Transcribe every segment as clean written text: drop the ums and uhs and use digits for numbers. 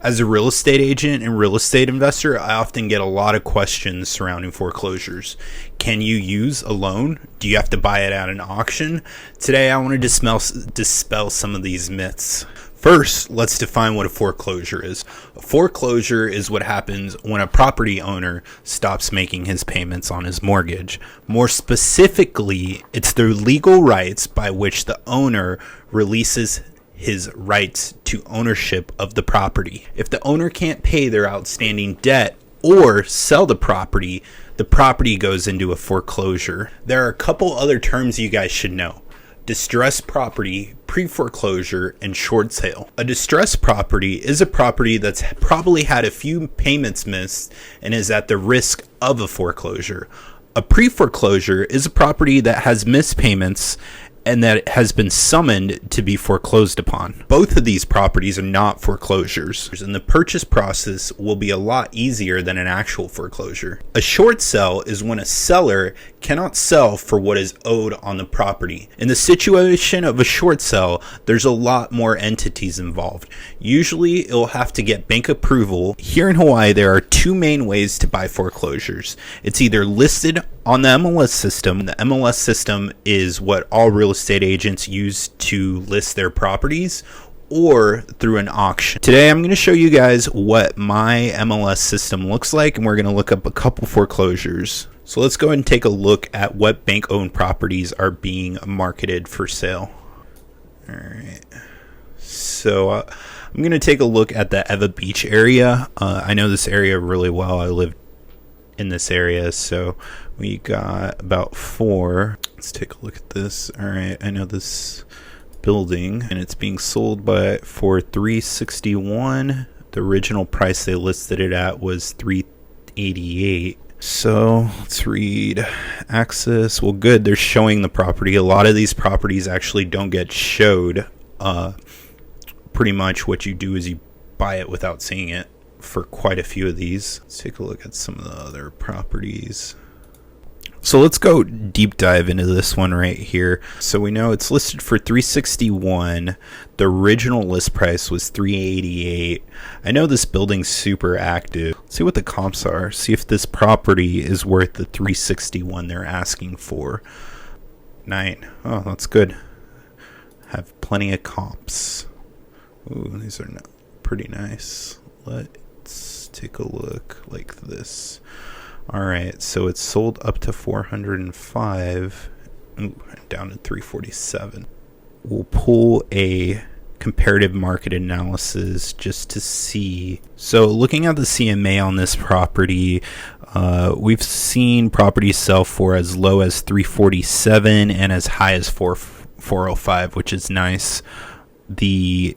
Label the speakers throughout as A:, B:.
A: As a real estate agent and real estate investor, I often get a lot of questions surrounding foreclosures. Can you use a loan? Do you have to buy it at an auction? Today, I want to dispel some of these myths. First, let's define what a foreclosure is. A foreclosure is what happens when a property owner stops making his payments on his mortgage. More specifically, it's the legal rights by which the owner releases his rights to ownership of the property. If the owner can't pay their outstanding debt or sell the property goes into a foreclosure. There are a couple other terms you guys should know: distressed property, pre-foreclosure, and short sale. A distressed property is a property that's probably had a few payments missed and is at the risk of a foreclosure. A pre-foreclosure is a property that has missed payments and that has been summoned to be foreclosed upon. Both of these properties are not foreclosures, and the purchase process will be a lot easier than an actual foreclosure. A short sale is when a seller cannot sell for what is owed on the property. In the situation of a short sale, there's a lot more entities involved. Usually, it'll have to get bank approval. Here in Hawaii, there are two main ways to buy foreclosures. It's either listed on the MLS system. The MLS system is what all real estate agents use to list their properties, or through an auction. Today I'm going to show you guys what my MLS system looks like, and we're going to look up a couple foreclosures. So let's go ahead and take a look at what bank-owned properties are being marketed for sale. Alright, so I'm going to take a look at the Eva Beach area. I know this area really well. I lived in this area, so we got about 4. Let's take a look at this. All right, I know this building, and it's being sold for $361. The original price they listed it at was $388. So let's read access. Well, good, they're showing the property. A lot of these properties actually don't get showed. Pretty much what you do is you buy it without seeing it for quite a few of these. Let's take a look at some of the other properties. So let's go deep dive into this one right here. So we know it's listed for $361. The original list price was $388. I know this building's super active. Let's see what the comps are. See if this property is worth the $361 they're asking for. 9. Oh, that's good. Have plenty of comps. Ooh, these are pretty nice. Let's take a look like this. Alright, so it's sold up to $405. Ooh, down to $347. We'll pull a comparative market analysis just to see. So looking at the CMA on this property, we've seen properties sell for as low as $347 and as high as $405, which is nice. The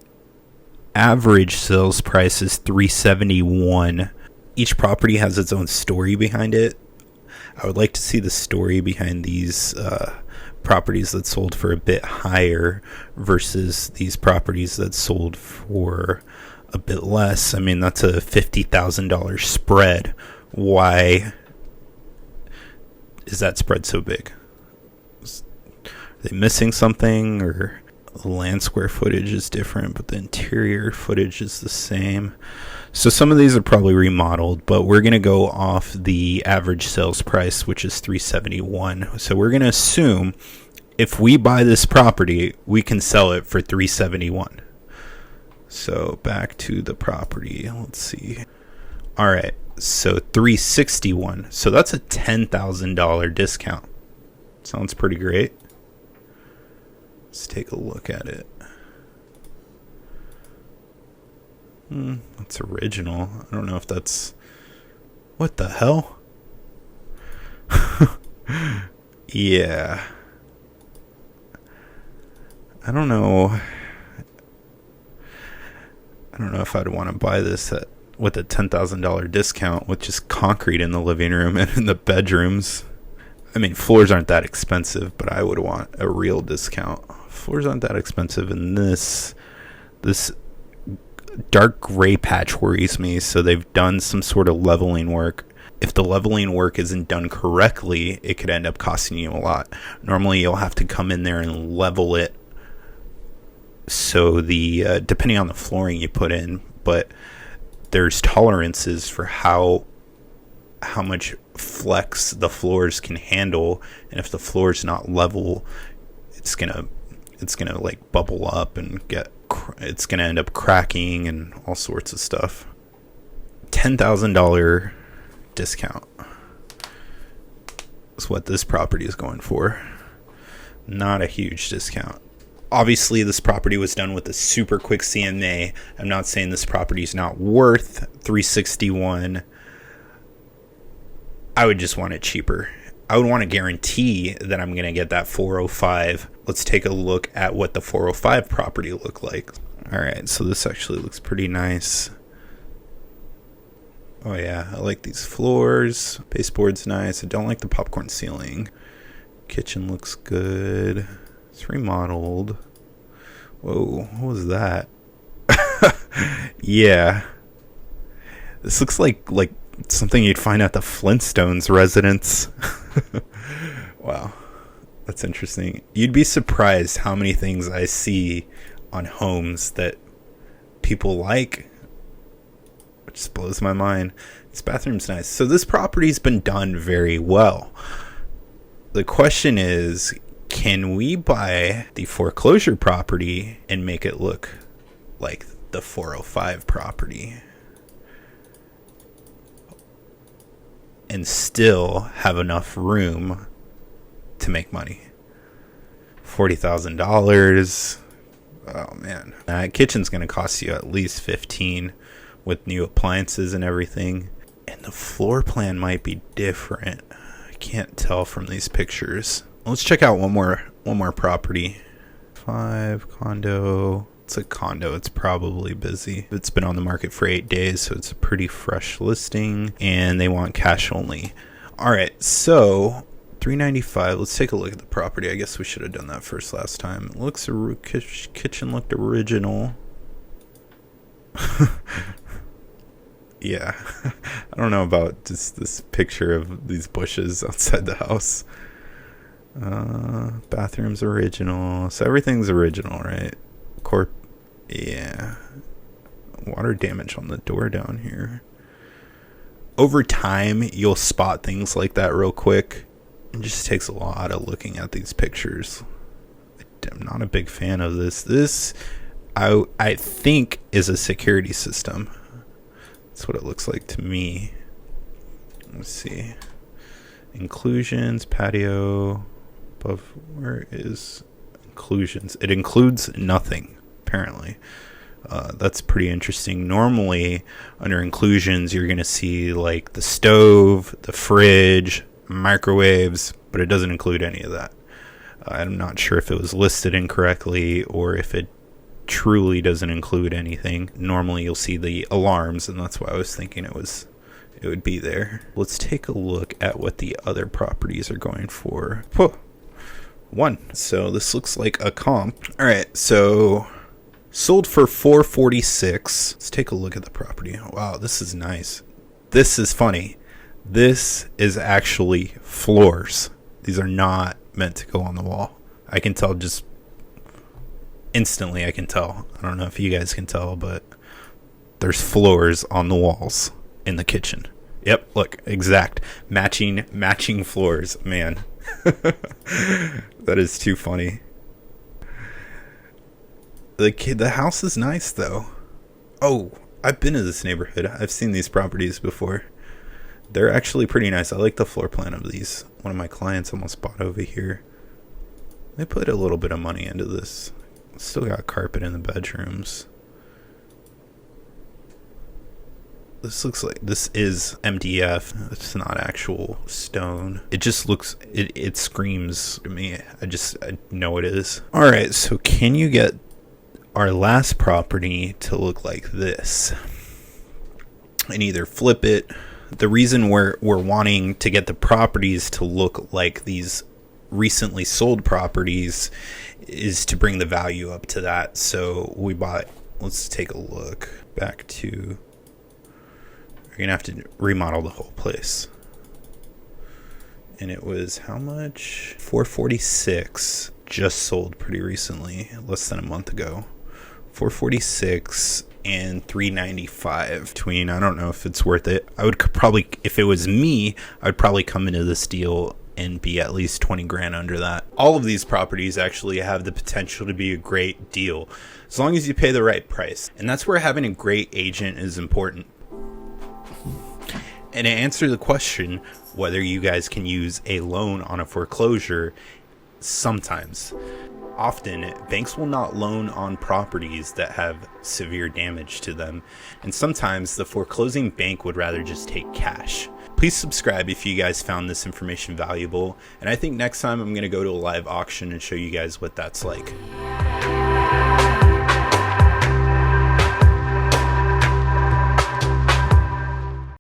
A: average sales price is $371. Each property has its own story behind it. I would like to see the story behind these properties that sold for a bit higher versus these properties that sold for a bit less. I mean, that's a $50,000 spread. Why is that spread so big? Are they missing something, or the land square footage is different, but the interior footage is the same? So some of these are probably remodeled, but we're going to go off the average sales price, which is $371. So we're going to assume if we buy this property, we can sell it for $371. So back to the property. Let's see. All right. So $361. So that's a $10,000 discount. Sounds pretty great. Let's take a look at it. That's original. I don't know if that's... What the hell? Yeah. I don't know if I'd want to buy this with a $10,000 discount with just concrete in the living room and in the bedrooms. I mean, floors aren't that expensive, but I would want a real discount. Floors aren't that expensive, and this dark gray patch worries me. So they've done some sort of leveling work. If the leveling work isn't done correctly, it could end up costing you a lot. Normally, you'll have to come in there and level it. So the depending on the flooring you put in, but there's tolerances for how much flex the floors can handle, and if the floor is not level, it's gonna like bubble up and it's gonna end up cracking and all sorts of stuff. $10,000 discount is what this property is going for. Not a huge discount. Obviously, this property was done with a super quick CMA. I'm not saying this property is not worth $361. I would just want it cheaper. I would want to guarantee that I'm going to get that 405. Let's take a look at what the 405 property looked like. All right, so this actually looks pretty nice. Oh yeah, I like these floors. Baseboard's nice. I don't like the popcorn ceiling. Kitchen looks good. It's remodeled. Whoa, what was that? Yeah. This looks like something you'd find at the Flintstones residence. Wow, that's interesting. You'd be surprised how many things I see on homes that people like, which just blows my mind. This bathroom's nice. So this property's been done very well. The question is, can we buy the foreclosure property and make it look like the 405 property and still have enough room to make money? $40,000. Oh man, that kitchen's gonna cost you at least $15,000 with new appliances and everything. And the floor plan might be different. I can't tell from these pictures. Let's check out one more property. 5 condo. It's a condo. It's probably busy. It's been on the market for 8 days, so it's a pretty fresh listing, and they want cash only. All right, so $395. Let's take a look at the property. I guess we should have done that first last time. Kitchen looked original. Yeah. I don't know about just this picture of these bushes outside the house. Bathroom's original. So everything's original, right? Yeah. Water damage on the door down here. Over time, you'll spot things like that real quick. It just takes a lot of looking at these pictures. I'm not a big fan of this. This, I think, is a security system. That's what it looks like to me. Let's see. Inclusions, patio. Above, where is inclusions? It includes nothing, apparently. That's pretty interesting. Normally, under inclusions, you're going to see like the stove, the fridge, microwaves, but it doesn't include any of that. I'm not sure if it was listed incorrectly or if it truly doesn't include anything. Normally, you'll see the alarms, and that's why I was thinking it would be there. Let's take a look at what the other properties are going for. One. So this looks like a comp. All right, so sold for $446. Let's take a look at the property. Wow, this is nice. This is funny. This is actually floors. These are not meant to go on the wall. I can tell just instantly. I can tell. I don't know if you guys can tell, but there's floors on the walls in the kitchen. Yep, look, exact matching floors, man. That is too funny. The house is nice though. Oh, I've been to this neighborhood. I've seen these properties before. They're actually pretty nice. I like the floor plan of these. One of my clients almost bought over here. They put a little bit of money into this. Still got carpet in the bedrooms. This looks like this is MDF. It's not actual stone. It just looks, it screams to me. I know it is. All right, so can you get our last property to look like this? And either flip it. The reason we're wanting to get the properties to look like these recently sold properties is to bring the value up to that. So we bought, let's take a look back to, you're gonna have to remodel the whole place. And it was how much? $446. Just sold pretty recently, less than a month ago. 446 and 395 between. I don't know if it's worth it. I would probably, if it was me, I would probably come into this deal and be at least 20 grand under that. All of these properties actually have the potential to be a great deal as long as you pay the right price. And that's where having a great agent is important. And to answer the question whether you guys can use a loan on a foreclosure, sometimes. Often, banks will not loan on properties that have severe damage to them, and sometimes the foreclosing bank would rather just take cash. Please subscribe if you guys found this information valuable, and I think next time I'm going to go to a live auction and show you guys what that's like.